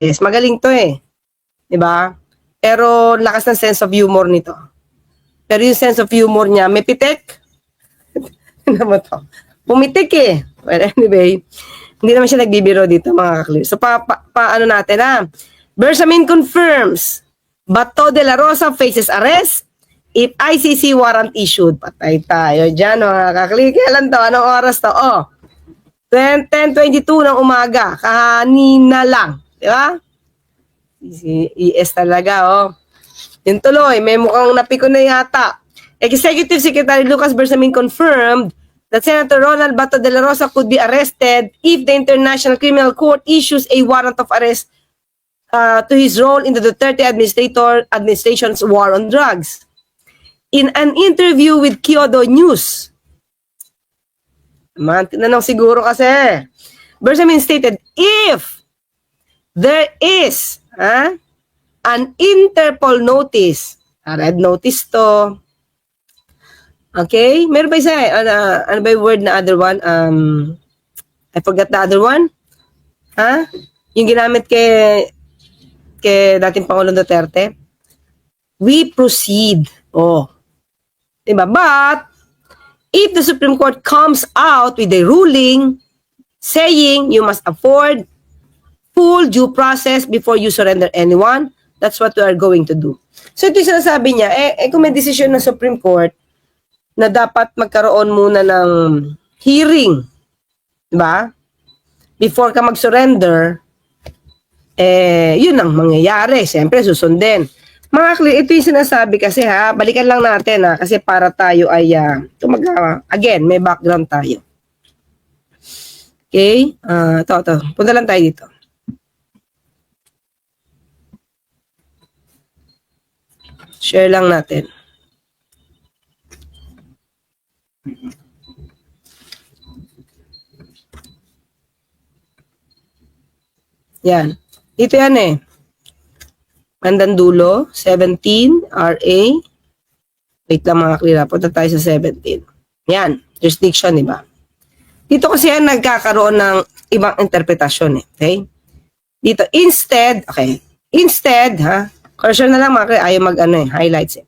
Magaling to eh. Diba? Pero lakas ng sense of humor nito. Pero yung sense of humor niya, may pitik. Ano mo to? Pumitik eh. Well, anyway, hindi naman siya nagbibiro dito mga kaklir. So, paano natin ha? Bersamin confirms, Bato de la Rosa faces arrest if ICC warrant issued. Patay tayo dyan mga kaklir. Kailan to? Anong oras to? 10:22 ng umaga. Kanina lang. Di ba? Si ES talaga, Yung tuloy, may mukhang napiko na yata. Executive Secretary Lucas Bersamin confirmed that Senator Ronald Bato de la Rosa could be arrested if the International Criminal Court issues a warrant of arrest to his role in the Duterte administration's war on drugs. In an interview with Kyodo News, tinanong siguro kasi, Bersamin stated, if there is an Interpol notice, a red notice to, okay, meron ba isa ano ba yung word na other one? I forgot the other one. Yung ginamit kay dating Pangulong Duterte. We proceed. Diba? But, if the Supreme Court comes out with a ruling saying you must afford full due process before you surrender anyone, that's what we are going to do. So ito yung sinasabi niya, kung may desisyon ng Supreme Court na dapat magkaroon muna ng hearing, diba? Before ka mag-surrender, yun ang mangyayari. Siyempre, susundin. Mga clear, ito yung sinasabi kasi balikan lang natin kasi para tayo ay, again, may background tayo. Okay? Ito. Punta lang tayo dito. Share lang natin. Yan. Ito yan eh. Mandandulo, 17, RA. Wait lang mga clear. Punta tayo sa 17. Yan. Jurisdiction, diba? Dito kasi yan nagkakaroon ng ibang interpretasyon eh. Okay? Dito, instead, correction na lang mga clear. Ayaw highlights eh.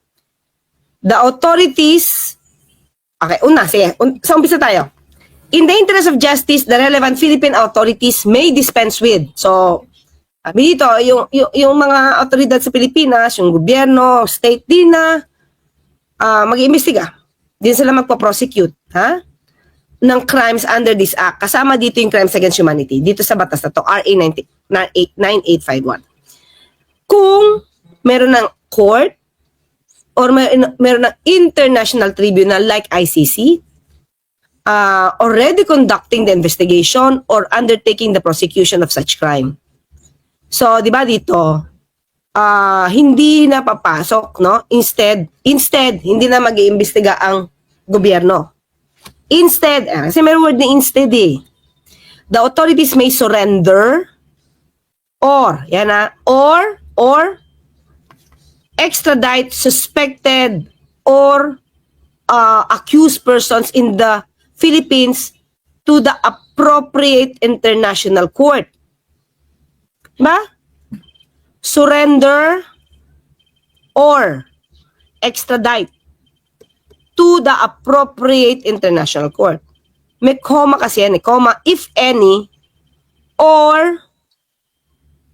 The authorities, sige. Sa umpisa tayo. In the interest of justice, the relevant Philippine authorities may dispense with. So, dito, yung mga otoridad sa Pilipinas, yung gobyerno, state din na mag-iimbestiga. Din sila magpa-prosecute, ng crimes under this act. Kasama dito yung crimes against humanity. Dito sa batas na to, RA 9851. Kung meron ng court or meron ng international tribunal like ICC, already conducting the investigation or undertaking the prosecution of such crime. So, di ba dito, hindi na papasok, no? Instead, hindi na mag-iimbestiga ang gobyerno. Instead, kasi may word na instead eh. The authorities may surrender or extradite suspected or accused persons in the Philippines to the appropriate international court. Diba? Surrender or extradite to the appropriate international court. May comma kasi yan, comma, if any, or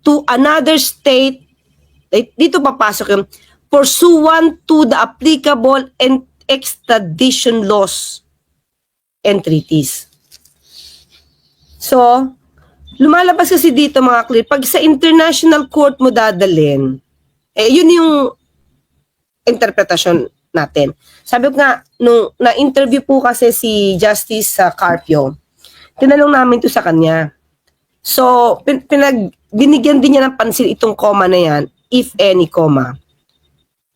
to another state, dito papasok yung pursuant to the applicable and extradition laws and treaties. So, lumalabas kasi dito mga clear, pag sa international court mo dadalhin, yun yung interpretasyon natin. Sabi ko nga, nung na-interview po kasi si Justice Carpio, tinanong namin to sa kanya. So, binigyan din niya ng pansin itong comma na yan, if any comma.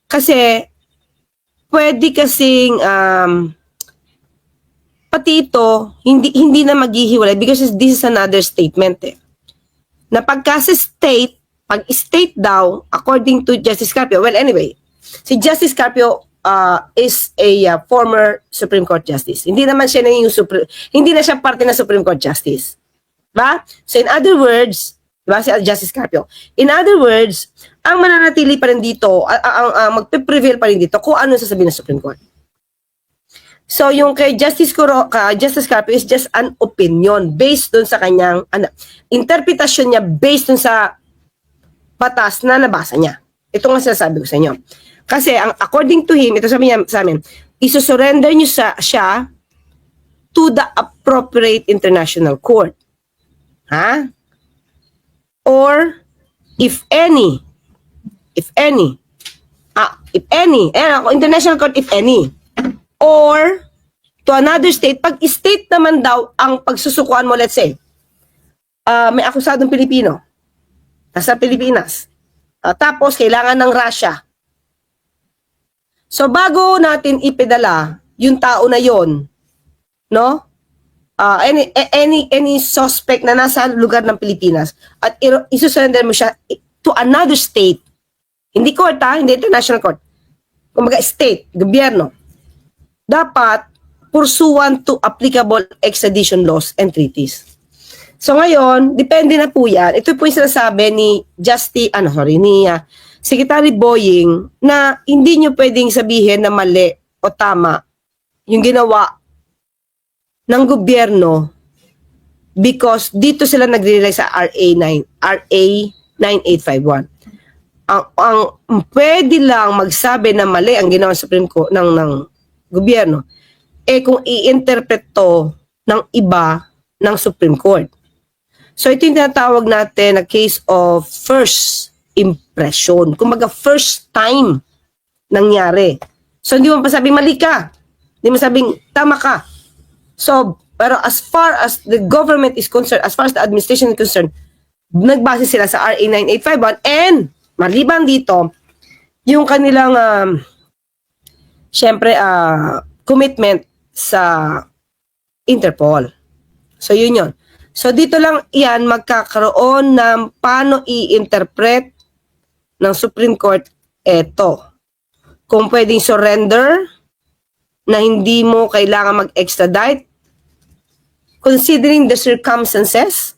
Kasi, pwede kasing, pati ito, hindi na maghihiwalay because this is another statement eh. Na pagka sa state, pag state daw, according to Justice Carpio, well anyway, si Justice Carpio is a former Supreme Court Justice. Hindi naman siya hindi na siya parte ng Supreme Court Justice. Diba? So in other words, Diba? Si Justice Carpio. In other words, ang mananatili pa rin dito, magpe-prevail pa rin dito kung ano sasabihin ng Supreme Court. So, yung kay Justice Carpio is just an opinion based dun sa kanyang interpretasyon niya based dun sa batas na nabasa niya. Ito nga sinasabi ko sa inyo. Kasi, according to him, ito sabi niya sa amin, iso-surrender niyo siya to the appropriate international court. Ha? Or, if any, international court, if any, or to another state, pag state naman daw ang pagsusukuan mo, let's say, may akusadong Pilipino, nasa Pilipinas, tapos kailangan ng Russia. So, bago natin ipedala yung tao na yon, no? Any suspect na nasa lugar ng Pilipinas at isusurrender mo siya to another state, hindi court hindi international court, kumbaga state, gobyerno, dapat pursuant to applicable extradition laws and treaties. So ngayon, depende na po yan. Ito po yung sinasabi ni Secretary Boying na hindi nyo pwedeng sabihin na mali o tama yung ginawa ng gobyerno because dito sila nagre-rely sa RA 9851. Ang pwede lang magsabi na mali ang ginawa ng Supreme Court ng gobyerno kung i-interpret to ng iba ng Supreme Court. So ito yung tinatawag natin na case of first impression. Kumbaga first time nangyari. So hindi mo pa sabing mali ka. Hindi mo sabing tama ka. So, pero as far as the government is concerned, as far as the administration is concerned, nagbase sila sa RA 9851 and maliban dito, yung kanilang syempre commitment sa Interpol. So, yun yun. So, dito lang yan magkakaroon ng paano i-interpret ng Supreme Court eto. Kung pwedeng surrender na hindi mo kailangan mag-extradite considering the circumstances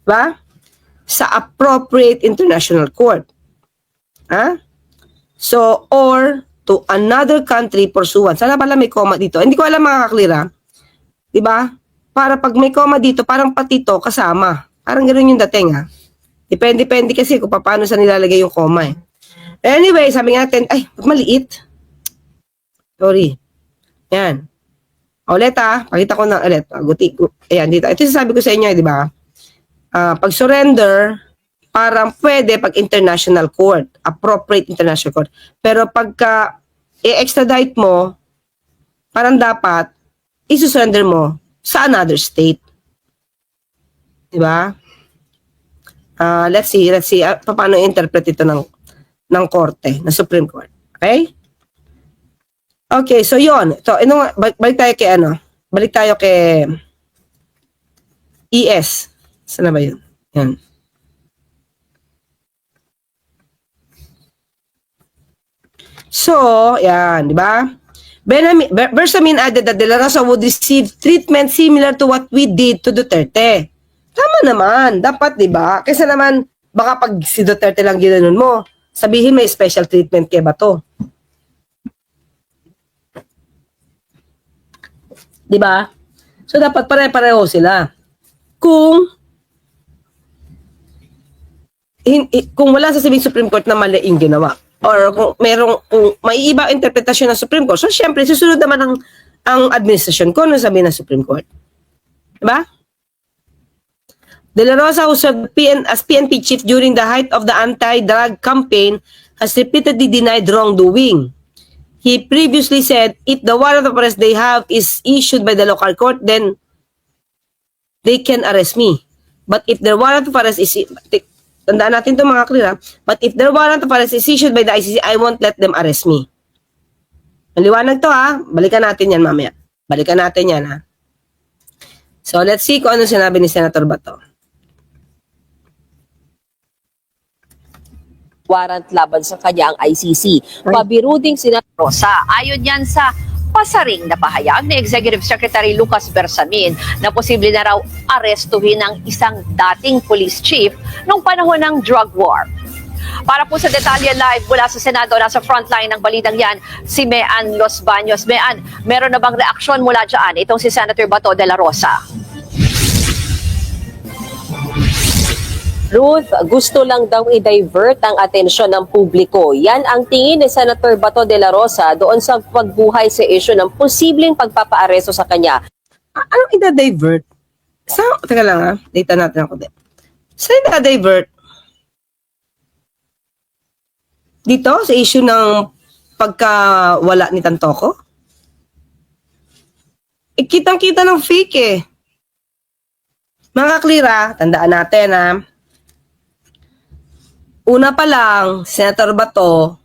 ba? Sa appropriate international court. So, or to another country pursuant. Sana pala may comma dito. Hindi ko alam makakaklira. Diba? Para pag may comma dito, parang pati to kasama. Parang ganoon yung dating Depende kasi kung paano sa nilalagay yung comma Anyway, sabi natin, ay, maliit. Sorry. Yan. Ulit pakita ko na ulit. Ayan, dito. Ito yung sabi ko sa inyo, di ba? Pag surrender, parang pwede pag international court, appropriate international court. Pero pagka i-extradite mo, parang dapat isusurrender mo sa another state. Di ba? Let's see paano i-interpret ito ng korte, ng Supreme Court. Okay? Okay, so yon. So, balik tayo kay Balik tayo kay ES. Saan na ba yun? Yan. So, yan, di ba? Bersamin added that De La Rosa would receive treatment similar to what we did to Duterte. Tama naman. Dapat, di ba? Kaysa naman, baka pag si Duterte lang ginanon mo, sabihin may special treatment kay Bato. Di ba? So, dapat pare-pareho sila. Kung wala sa Supreme Court na mali yung ginawa, or kung may iba interpretasyon ng Supreme Court, so syempre, susunod naman ang administrasyon ko na sabihin ng Supreme Court. Diba? De La Rosa, who served as PNP chief during the height of the anti-drug campaign, has repeatedly denied wrongdoing. He previously said, if the warrant of arrest they have is issued by the local court, then they can arrest me. But if the warrant of arrest is... Tandaan natin ito mga clear But if their warrant of arrest is issued by the ICC, I won't let them arrest me. Maliwanag to Balikan natin yan mamaya. Balikan natin yan So let's see kung ano sinabi ni Senator Bato. Warrant laban sa kanya ang ICC. Pabiruding Senator Rosa. Ayon yan sa Pasaring na pahayag ni Executive Secretary Lucas Bersamin na posible na raw arestuhin ang isang dating police chief nung panahon ng drug war. Para po sa detalye live mula sa Senado, nasa frontline ng balitang yan, si Mean Los Baños. Mean, meron na bang reaksyon mula dyan itong si Senator Bato de la Rosa? Ruth, gusto lang daw i-divert ang atensyon ng publiko. Yan ang tingin ni Senator Bato de la Rosa doon sa pagbuhay sa issue ng posibleng pagpapaaresto sa kanya. Anong ida-divert? Teka lang ha, data natin ako din. Saan ida-divert? Dito, sa issue ng pagkawala ni Tantoco? Kitang-kita ng fake eh. Mga klira, tandaan natin ha. Una pa lang, Senator Bato,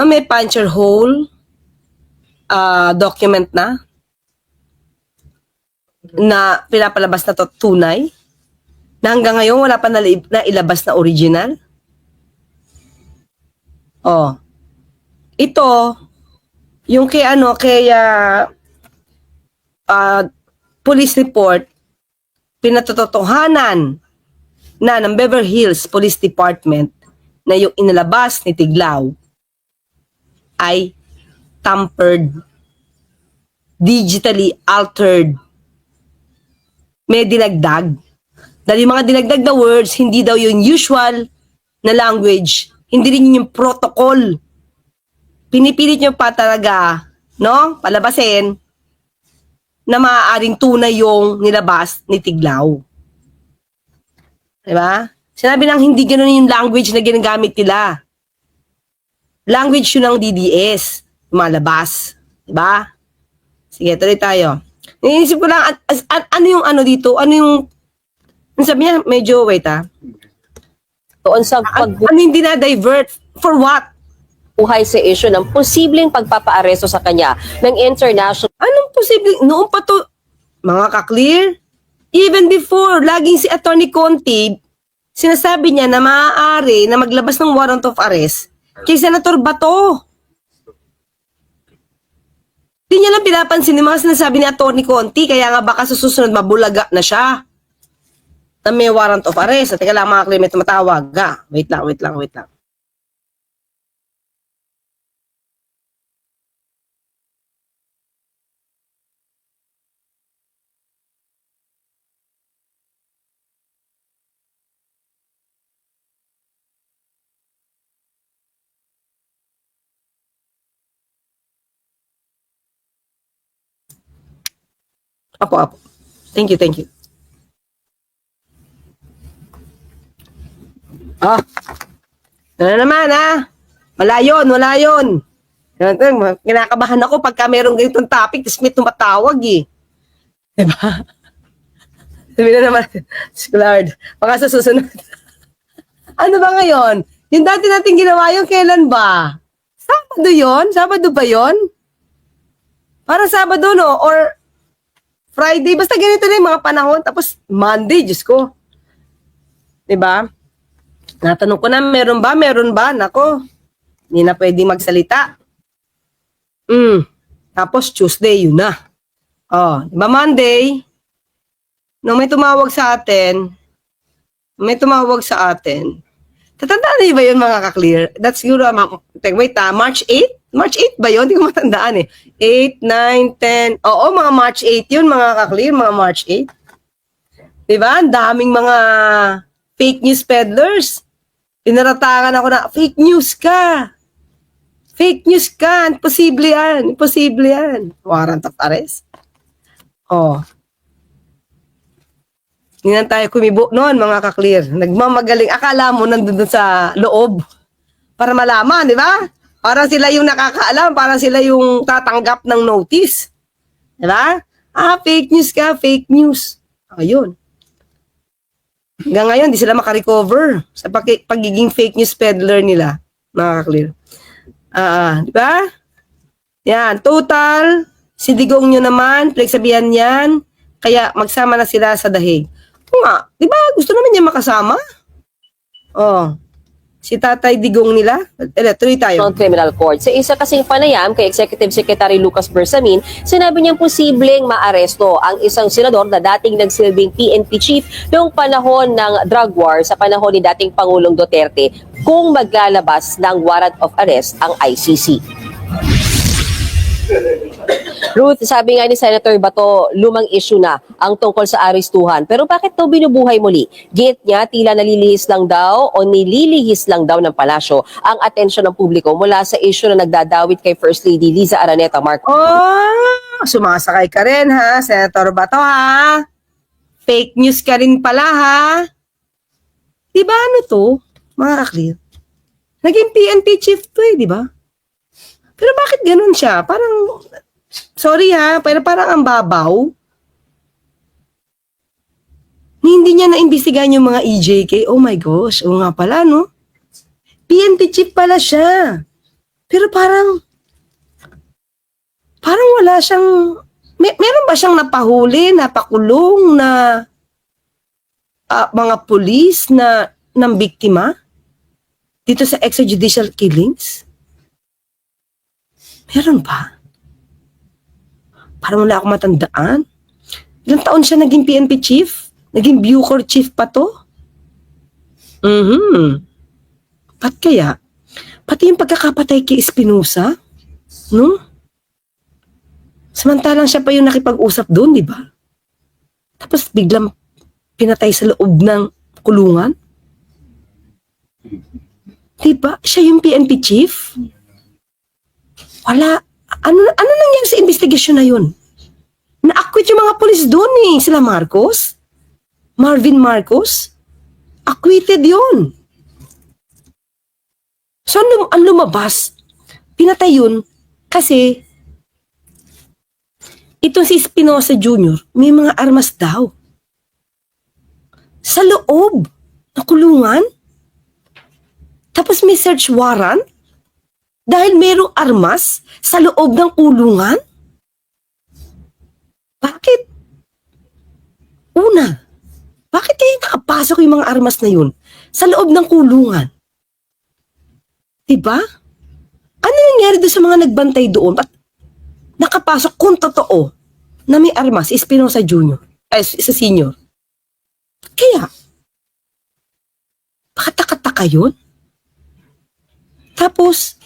may puncture hole document na pinapalabas na to tunay, na hanggang ngayon wala pa nailabas na original. Oh. Ito, yung kay police report, pinatotohanan na ng Beverly Hills Police Department na yung inilabas ni Tiglao ay tampered, digitally altered, may dinagdag. Dahil yung mga dinagdag na words, hindi daw yung usual na language, hindi rin yung protocol. Pinipilit nyo pa talaga, palabasin na maaaring tunay yung nilabas ni Tiglao. Diba? Sinabi nang hindi ganoon yung language na ginagamit nila. Language yun ng DDS. Lumalabas. Diba? Sige, tuloy tayo. Iniisip ko lang, ano yung dito? Ano yung, sabi niya, medyo, wait Doon sa ano yung dinadivert? For what? pagbuhay sa issue ng posibleng pagpapaaresto sa kanya ng international. Anong posibleng? Noon pa to, mga ka-clear? Even before, laging si Attorney Conti, sinasabi niya na maaari na maglabas ng warrant of arrest kay Senator Bato. Hindi niya lang pinapansin yung mga sinasabi ni Attorney Conti, kaya nga baka sa susunod mabulaga na siya na may warrant of arrest. At teka lang mga clear, may tumatawag. Wait lang. Apo. Thank you. Ano naman Wala yun. Kinakabahan ako pagka merong ganitong topic, tapos may tumatawag eh. Diba? Sabi na naman, Lord, baka sa susunod. Ano ba ngayon? Yung dati natin ginawa yung kailan ba? Sabado ba yun? Parang Sabado, no? Or Friday, basta ganito na yung mga panahon. Tapos Monday, Diyos ko. Diba? Natanong ko na, meron ba? Nako, hindi na pwedeng magsalita. Tapos Tuesday, yun na. Diba Monday, nung may tumawag sa atin, tatandaan niyo ba yun mga ka-clear? That's siguro, wait March 8? March 8 ba yun? Hindi ko matandaan eh. 8, 9, 10. Oo, mga March 8 yun, mga ka-clear, mga March 8. Diba? Ang daming mga fake news peddlers. Pinaratangan ako na, fake news ka. Imposible yan. Warrant of arrest. Hindi na tayo kumibo noon, mga ka-clear. Nagmamagaling. Akala mo nandun sa loob para malaman, di ba? Parang sila yung nakakaalam, parang sila yung tatanggap ng notice. Di ba? Fake news ka, fake news. Ayun. Hanggang ngayon, di sila makarecover sa pagiging fake news peddler nila, mga ka-clear. Di ba? Yan, total, si Digong nyo naman, pinagsabihan yan, kaya magsama na sila sa dahig. Di ba? Gusto naman niya makasama. Si Tatay Digong nila. Tuloy tayo. Criminal Court. Sa isa kasing panayam kay Executive Secretary Lucas Bersamin, sinabi niyang posibleng maaresto ang isang senador na dating nagsilbing PNP chief noong panahon ng drug war sa panahon ni dating Pangulong Duterte kung maglalabas ng warrant of arrest ang ICC. Ruth, sabi nga ni Senator Bato, lumang issue na ang tungkol sa arestuhan. Pero bakit daw binubuhay muli? Git niya, tila nililihis lang daw o nililihis lang daw ng palasyo ang atensyon ng publiko mula sa issue na nagdadawit kay First Lady Liza Araneta Marcos. Oh, sumasakay ka rin ha, Senator Bato ha. Fake news ka rin pala ha. Diba ano to, mga kaklir? Naging PNP chief to di ba? Pero bakit ganun siya? Parang, sorry ha, pero parang ang babaw. Hindi niya na-imbestigahan yung mga EJK. Oh my gosh, oo nga pala, no? PNP chief pala siya. Pero parang wala siyang, meron ba siyang napahuli, napakulong na mga pulis na ng biktima dito sa extrajudicial killings? Meron ba? Parang wala akong matandaan. Ilang taon siya naging PNP chief? Naging Bucor chief pa to? Ba't kaya? Pati yung pagkakapatay kay Espinosa? No? Samantalang siya pa yung nakipag-usap doon, di ba? Tapos biglang pinatay sa loob ng kulungan? Di ba? Siya yung PNP chief? Wala. Ano nangyari sa investigasyon na yun? Na-acquit yung mga polis doon Sila Marcos? Marvin Marcos? Acquitted yun. So, ang lumabas, pinatay yun kasi itong si Espinosa Jr., may mga armas daw. Sa loob na kulungan? Tapos may search warrant? Dahil mayroong armas sa loob ng kulungan? Bakit? Una, bakit kayo nakapasok yung mga armas na yun sa loob ng kulungan? Diba? Ano nangyari doon sa mga nagbantay doon? Ba't nakapasok kung totoo na may armas si Espinosa Jr. Sa senior? Kaya, baka taka-taka yun? Tapos,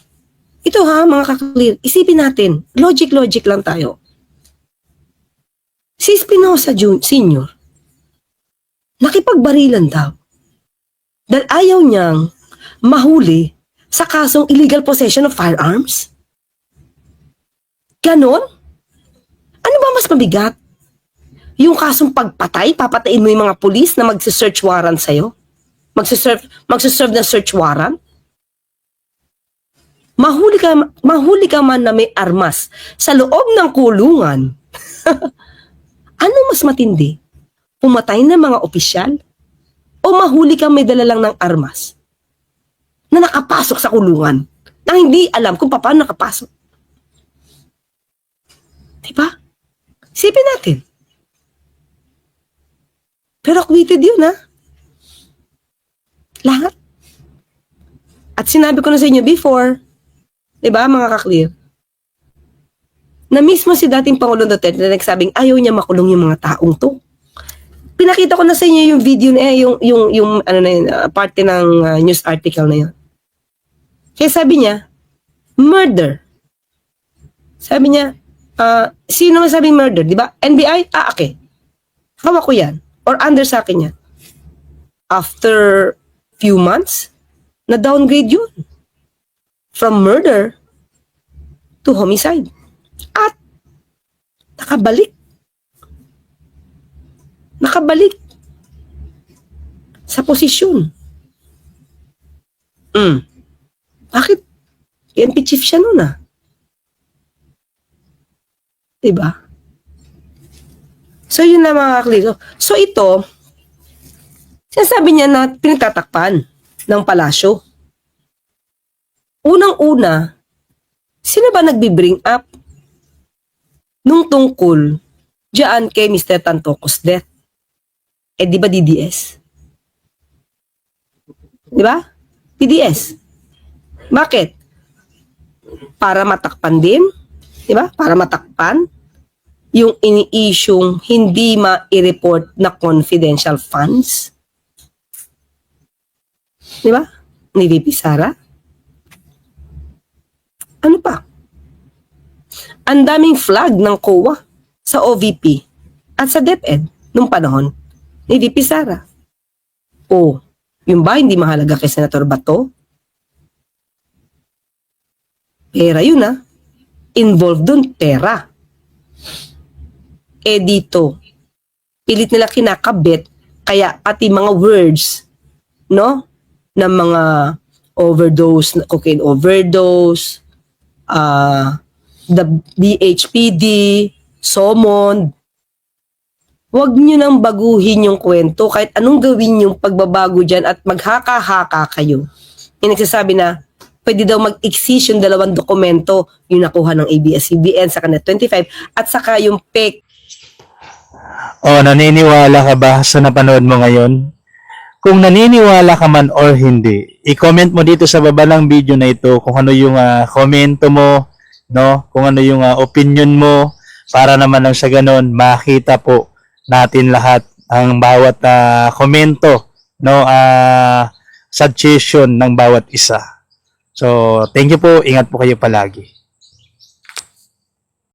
ito ha, mga kaklir, isipin natin, logic lang tayo. Si Espinosa Senior, nakipagbarilan daw. Dahil ayaw niyang mahuli sa kasong illegal possession of firearms. Ganon? Ano ba mas mabigat? Yung kasong pagpatay, papatayin mo yung mga pulis na magsisearch warrant sa'yo? Magsiserve ng search warrant? Mahuli ka man na may armas sa loob ng kulungan. Ano mas matindi? Pumatay ng mga opisyal? O mahuli ka may dala lang ng armas na nakapasok sa kulungan na hindi alam kung paano nakapasok? Diba? Isipin natin. Pero acquitted yun ha? Lahat. At sinabi ko na sa inyo before, diba mga kaklir? Na mismo si dating Pangulong Duterte na nagsabing ayaw niya makulong yung mga taong to. Pinakita ko na sa inyo yung video na yung ano na yun, parte ng news article na yun. Kaya sabi niya, murder. Sabi niya, sino masabing murder, diba? NBI? Okay. Hawak ko yan. Or under sa akin yan. After few months, na-downgrade yun. From murder to homicide. At nakabalik sa posisyon. Bakit? PNP chief siya nun Diba? So yun na mga kakliso. So ito, sinasabi niya na pinagtatakpan ng palasyo. Unang-una, sino ba nagbi-bring up nung tungkol diyan kay Mr. Tantocos death? Di ba DDS? Di ba? PDS. Bakit? Para matakpan din, di ba? Para matakpan yung ini-issueng hindi ma-report na confidential funds. Di ba? Ni VP Sara. Ano pa? Ang daming flag ng COA sa OVP at sa DepEd nung panahon ni VP Sara. O, yung ba hindi mahalaga kay Senator Bato? Pera yun ah. Involved dun, pera. Eh dito, pilit nila kinakabit, kaya pati mga words, no? Ng mga overdose, cocaine overdose, the BHPD, SOMON, wag nyo nang baguhin yung kwento kahit anong gawin yung pagbabago dyan at maghaka-haka kayo. Yung nagsasabi na pwede daw mag-exist yung 2 dokumento, yung nakuha ng ABS-CBN sa Net 25 at saka yung PEC. Naniniwala ka ba sa napanood mo ngayon? Kung naniniwala ka man or hindi, i-comment mo dito sa baba ng video na ito kung ano yung komento mo, no? Kung ano yung opinion mo, para naman lang sa ganun makita po natin lahat ang bawat komento, no? Suggestion ng bawat isa. So, thank you po. Ingat po kayo palagi.